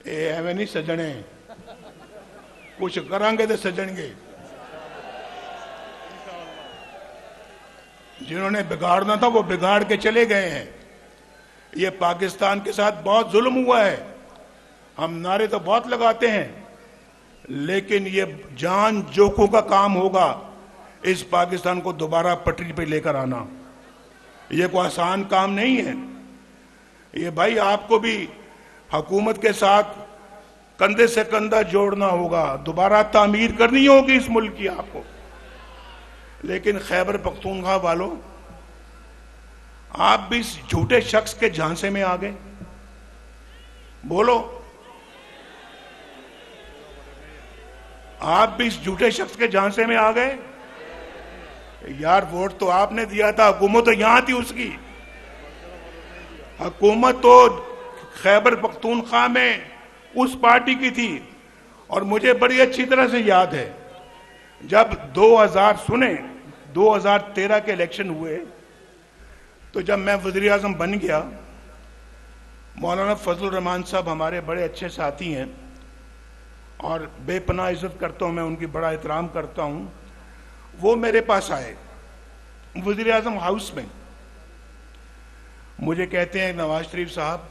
एवं नहीं सजने, कुछ करांगे तो सजणगे। जिन्होंने बिगाड़ना था वो बिगाड़ के चले गए हैं। ये पाकिस्तान के साथ बहुत जुल्म हुआ है। हम नारे तो बहुत लगाते हैं, लेकिन ये जान जोखों का काम होगा इस पाकिस्तान को दोबारा पटरी पे लेकर आना। ये कोई आसान काम नहीं है। ये भाई आपको भी हुकूमत के साथ कंधे से कंधा जोड़ना होगा, दोबारा तामीर करनी होगी इस मुल्क की आपको। लेकिन खैबर पख्तूनख्वा वालों, आप भी इस झूठे शख्स के झांसे में आ गए। बोलो, आप भी इस झूठे शख्स के झांसे में आ गए। यार वोट तो आपने दिया था, हुकूमत तो यहां थी उसकी। हुकूमत तो खैबर पख्तूनख्वा में उस पार्टी की थी। और मुझे बड़ी अच्छी तरह से याद है जब 2013 के इलेक्शन हुए, तो जब मैं वज़ीर आज़म बन गया, मौलाना फजलुर रहमान साहब हमारे बड़े अच्छे साथी हैं और बेपनाह इज्जत करता हूं मैं उनकी, बड़ा एहतराम करता हूं। वो मेरे पास आए वज़ीर आज़म हाउस में, मुझे कहते हैं नवाज शरीफ साहब,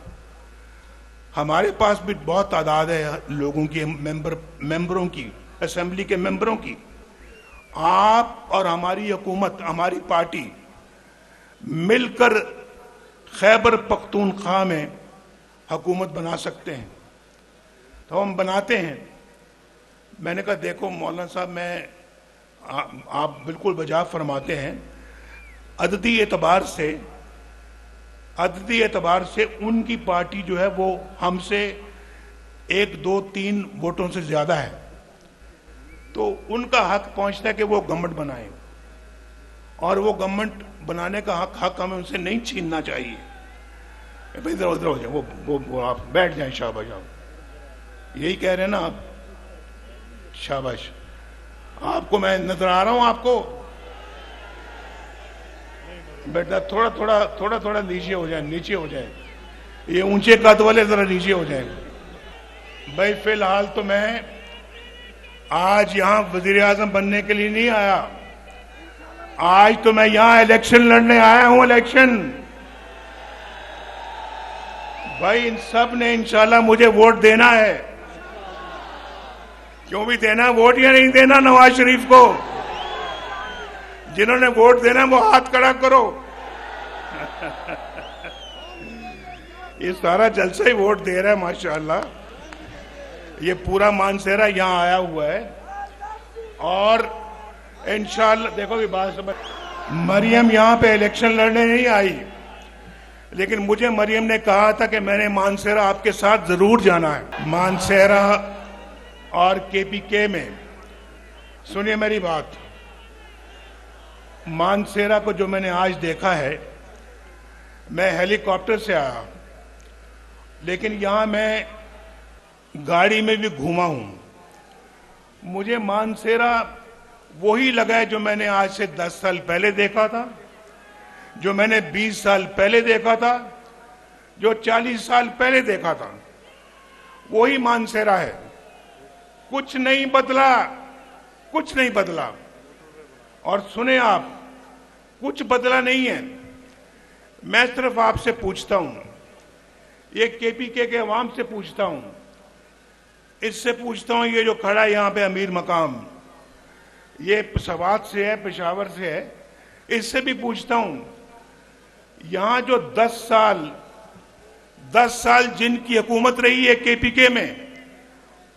हमारे पास भी बहुत तादाद है लोगों की, मेंबरों की, असेंबली के मेंबरों की। आप और हमारी हुकूमत, हमारी पार्टी मिलकर खैबर पख्तूनख्वा में हुकूमत बना सकते हैं, तो हम बनाते हैं। मैंने कहा देखो मौलाना साहब, आप बिल्कुल बजा फरमाते हैं। अददी एतबार से उनकी पार्टी जो है वो हमसे 1, 2, 3 वोटों से ज्यादा है, तो उनका हक पहुंचता है कि वो गवर्नमेंट बनाए, और वो गवर्नमेंट बनाने का हक हमें उनसे नहीं छीनना चाहिए। इधर उधर हो जाए, वो आप बैठ जाएं, शाबाश। आप यही कह रहे हैं ना आप, शाबाश। आपको मैं नजर आ रहा हूं आपको, बेटा थोड़ा थोड़ा नीचे हो जाए, ये ऊंचे कद वाले जरा नीचे हो जाए। भाई फिलहाल तो मैं आज यहां वजीर आजम बनने के लिए नहीं आया, आज तो मैं यहां इलेक्शन लड़ने आया हूं। इलेक्शन भाई, इन सब ने इंशाल्लाह मुझे वोट देना है। क्यों भी देना वोट या नहीं देना नवाज शरीफ को? जिन्होंने वोट देना वो हाथ खड़ा करो। ये सारा जलसा ही वोट दे रहा है माशाल्लाह। ये पूरा मानसेरा यहां आया हुआ है, और इंशाल्लाह देखो ये बात समझ, मरियम यहां पे इलेक्शन लड़ने नहीं आई, लेकिन मुझे मरियम ने कहा था कि मैंने मानसेरा आपके साथ जरूर जाना है। मानसेरा और केपीके में, सुनिए मेरी बात, मानसेरा को जो मैंने आज देखा है, मैं हेलीकॉप्टर से आया, लेकिन यहां मैं गाड़ी में भी घूमा हूं। मुझे मानसेरा वही लगा है जो मैंने आज से 10 साल पहले देखा था, जो मैंने 20 साल पहले देखा था, जो 40 साल पहले देखा था। वही मानसेरा है, कुछ नहीं बदला, कुछ नहीं बदला। और सुने आप, कुछ बदला नहीं है। मैं सिर्फ आपसे पूछता हूं, ये केपीके के अवाम से पूछता हूं, इससे पूछता हूं, ये जो खड़ा है यहां पे अमीर मकाम, ये सवात से है, पेशावर से है, इससे भी पूछता हूं, यहां जो 10 साल जिनकी हुकूमत रही है केपीके में,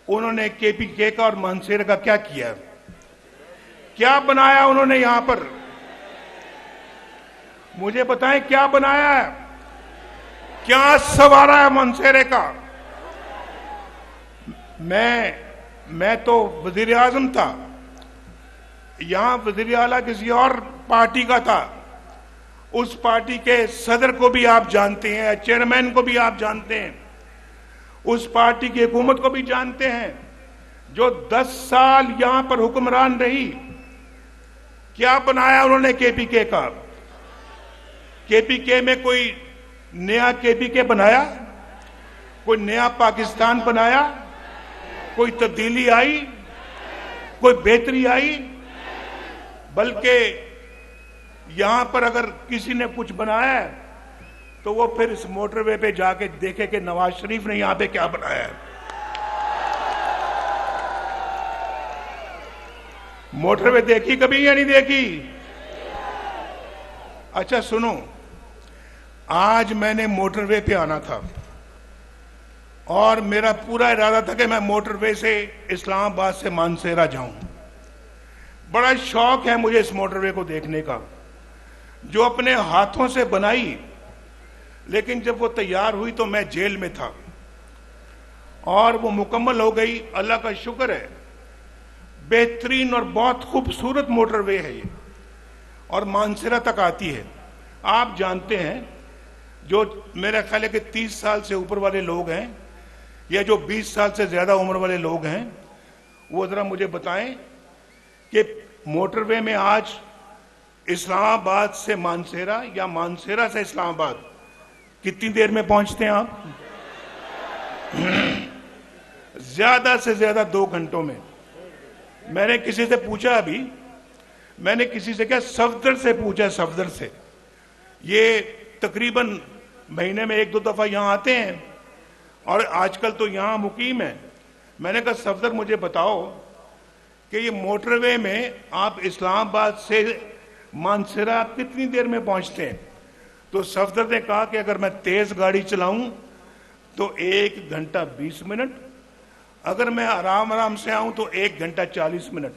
उन्होंने केपीके का और मानसेरा का क्या किया? क्या बनाया उन्होंने यहां पर? मुझे बताएं क्या बनाया है, क्या सवारा है मानसेरे का? मैं तो वजीर आजम था, यहां वजीर आला किसी और पार्टी का था। उस पार्टी के सदर को भी आप जानते हैं, चेयरमैन को भी आप जानते हैं, उस पार्टी की हुकूमत को भी जानते हैं, जो 10 साल यहां पर हुक्मरान रही। क्या बनाया उन्होंने केपीके का? केपीके में कोई नया केपीके बनाया? कोई नया पाकिस्तान बनाया? कोई तब्दीली आई? कोई बेहतरी आई? बल्कि यहां पर अगर किसी ने कुछ बनाया है तो वो फिर इस मोटरवे पे जाके देखे कि नवाज शरीफ ने यहां पे क्या बनाया है। मोटरवे देखी कभी या नहीं देखी? अच्छा सुनो, आज मैंने मोटरवे पे आना था और मेरा पूरा इरादा था कि मैं मोटरवे से इस्लामाबाद से मानसेरा जाऊं। बड़ा शौक है मुझे इस मोटरवे को देखने का, जो अपने हाथों से बनाई, लेकिन जब वो तैयार हुई तो मैं जेल में था और वो मुकम्मल हो गई। अल्लाह का शुक्र है, बेहतरीन और बहुत खूबसूरत मोटरवे है ये, और मानसेरा तक आती है। आप जानते हैं, जो मेरा ख्याल है कि 30 साल से ऊपर वाले लोग हैं या जो 20 साल से ज्यादा उम्र वाले लोग हैं, वो जरा मुझे बताएं कि मोटरवे में आज इस्लामाबाद से मानसेरा या मानसेरा से इस्लामाबाद कितनी देर में पहुंचते हैं आप? ज्यादा से ज्यादा 2 घंटों में। मैंने किसी से पूछा, अभी मैंने किसी से क्या, सफदर से पूछा, सफदर से, ये तकरीबन महीने में 1-2 दफा यहां आते हैं और आजकल तो यहां मुकीम है। मैंने कहा सफदर मुझे बताओ कि ये मोटरवे में आप इस्लामाबाद से मानसेरा कितनी देर में पहुंचते हैं? तो सफदर ने कहा कि अगर मैं तेज गाड़ी चलाऊं तो 1 घंटा 20 मिनट, अगर मैं आराम आराम से आऊं तो 1 घंटा 40 मिनट।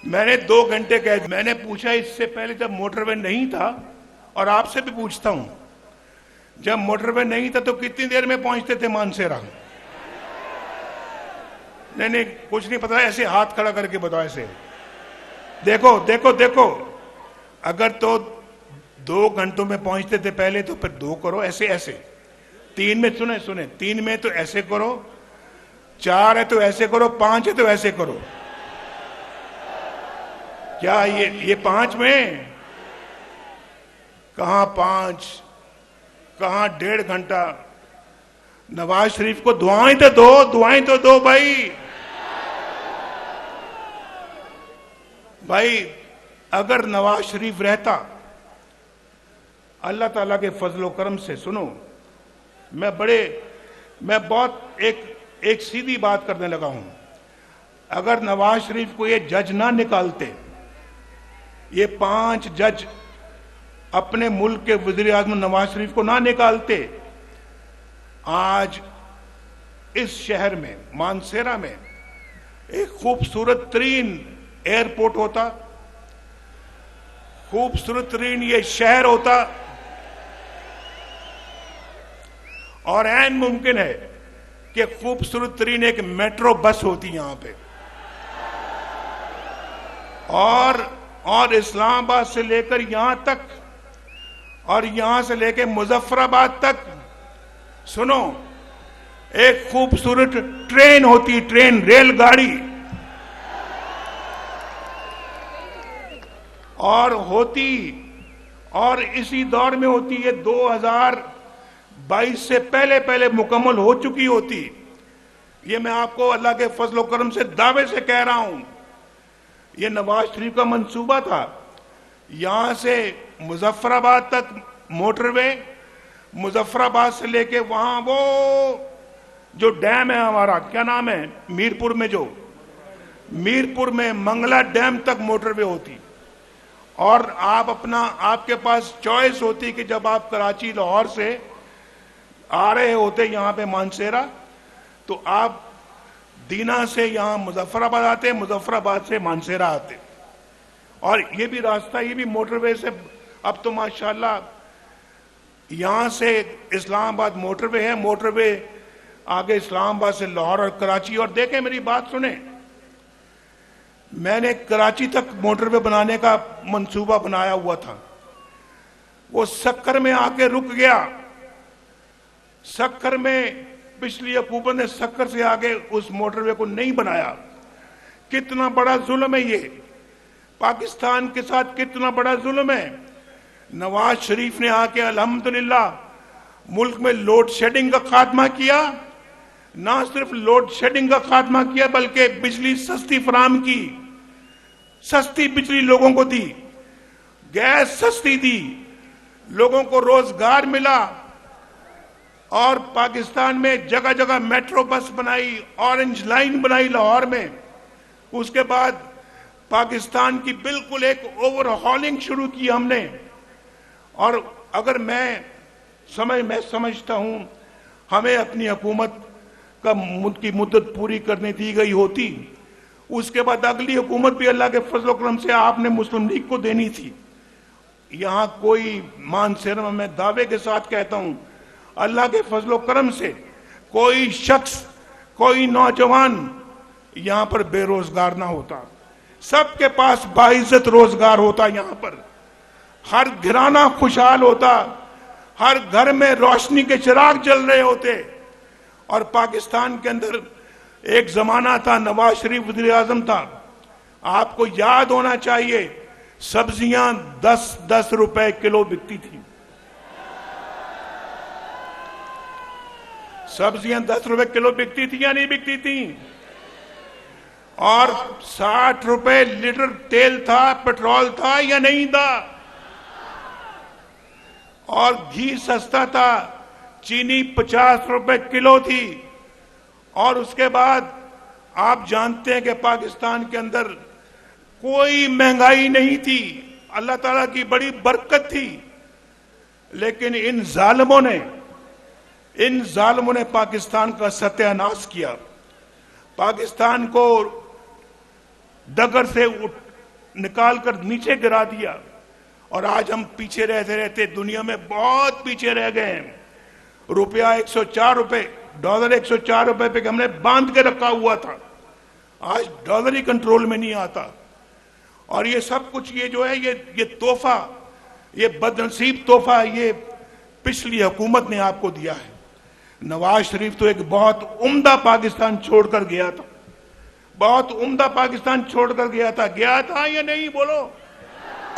मैंने 2 घंटे कह दिए। मैंने पूछा इससे पहले जब मोटरवे नहीं था, और आपसे भी पूछता हूं, जब मोटरवे नहीं था तो कितनी देर में पहुंचते थे मानसेरा? नहीं, कुछ नहीं पता, ऐसे हाथ खड़ा करके बताओ। ऐसे देखो देखो देखो, अगर तो 2 घंटों में पहुंचते थे पहले तो फिर 2 करो, ऐसे ऐसे। 3 में, सुने सुने, 3 में तो ऐसे करो, 4 है तो ऐसे करो, 5 है तो ऐसे करो। क्या ये 5 में? कहां 5, कहां 1.5 घंटा? नवाज शरीफ को दुआएं तो दो, दुआएं तो दो भाई। भाई अगर नवाज शरीफ रहता, अल्लाह ताला के फजलो करम से, सुनो, मैं बहुत एक सीधी बात करने लगा हूं। अगर नवाज शरीफ को ये जज ना निकालते, ये 5 जज अपने मुल्क के वज़ीर आज़म नवाज शरीफ को ना निकालते, आज इस शहर में मानसेरा में एक खूबसूरत तरीन एयरपोर्ट होता, खूबसूरत तरीन ये शहर होता, और ऐन मुमकिन है कि खूबसूरत तरीन एक मेट्रो बस होती यहां पे, और इस्लामाबाद से लेकर यहां तक, और यहां से लेकर मुजफ्फराबाद तक, सुनो, एक खूबसूरत ट्रेन होती, ट्रेन, रेलगाड़ी, और होती, और इसी दौर में होती, ये 2022 से पहले पहले मुकम्मल हो चुकी होती। ये मैं आपको अल्लाह के फजल करम से दावे से कह रहा हूं। ये नवाज शरीफ का मंसूबा था, यहां से मुजफ्फराबाद तक मोटरवे, मुजफ्फराबाद से लेके वहां वो जो डैम है हमारा, क्या नाम है, मीरपुर में, जो मीरपुर में मंगला डैम तक मोटरवे होती। और आप अपना, आपके पास चॉइस होती कि जब आप कराची, लाहौर से आ रहे होते यहां पे मानसेरा, तो आप दीना से यहां मुजफ्फराबाद आते, मुजफ्फराबाद से मानसेरा आते। और ये भी रास्ता, ये भी मोटरवे से, अब तो माशाल्लाह यहां से इस्लामाबाद मोटरवे है, मोटरवे आगे इस्लामाबाद से लाहौर और कराची। और देखें, मेरी बात सुने, मैंने कराची तक मोटरवे बनाने का मंसूबा बनाया हुआ था, वो सक्कर में आके रुक गया। सक्कर में पिछली हुकूमत ने सक्कर से आगे उस मोटरवे को नहीं बनाया। कितना बड़ा जुल्म है ये, पाकिस्तान के साथ कितना बड़ा जुल्म है। नवाज शरीफ ने आके अल्हम्दुलिल्लाह मुल्क में लोड शेडिंग का खात्मा किया। ना सिर्फ लोड शेडिंग का खात्मा किया बल्कि बिजली सस्ती फराम की, सस्ती बिजली लोगों को दी, गैस सस्ती दी, लोगों को रोजगार मिला और पाकिस्तान में जगह जगह मेट्रो बस बनाई, ऑरेंज लाइन बनाई लाहौर में। उसके बाद पाकिस्तान की बिल्कुल एक ओवरहॉलिंग शुरू की हमने। और अगर मैं समझता हूं हमें अपनी हुकूमत की मुद्दत पूरी करने दी गई होती, उसके बाद अगली हुकूमत भी अल्लाह के फजल करम से आपने मुस्लिम लीग को देनी थी। यहां कोई मानसरमा मैं दावे के साथ कहता हूं, अल्लाह के फजल करम से कोई शख्स, कोई नौजवान यहां पर बेरोजगार ना होता, सबके पास बाइज्जत रोजगार होता। यहां पर हर घराना खुशहाल होता, हर घर में रोशनी के चिराग जल रहे होते। और पाकिस्तान के अंदर एक जमाना था, नवाज शरीफ वज़ीर आज़म था, आपको याद होना चाहिए, सब्जियां 10-10 रुपए किलो बिकती थी। सब्जियां 10 रुपए किलो बिकती थी या नहीं बिकती थी? और 60 रुपए लीटर तेल था, पेट्रोल था या नहीं था? और घी सस्ता था, चीनी 50 रुपए किलो थी। और उसके बाद आप जानते हैं कि पाकिस्तान के अंदर कोई महंगाई नहीं थी, अल्लाह ताला की बड़ी बरकत थी। लेकिन इन जालिमों ने पाकिस्तान का सत्यानाश किया, पाकिस्तान को डगर से निकाल कर नीचे गिरा दिया। और आज हम पीछे रहते रहते दुनिया में बहुत पीछे रह गए हैं। रुपया 104 रुपए, डॉलर 104 रुपए पे हमने बांध के रखा हुआ था, आज डॉलर ही कंट्रोल में नहीं आता। और ये सब कुछ ये जो है ये तोहफा, ये बदनसीब तोहफा ये पिछली हुकूमत ने आपको दिया है। नवाज शरीफ तो एक बहुत उम्दा पाकिस्तान छोड़कर गया था, बहुत उम्दा पाकिस्तान छोड़कर गया था या नहीं? बोलो।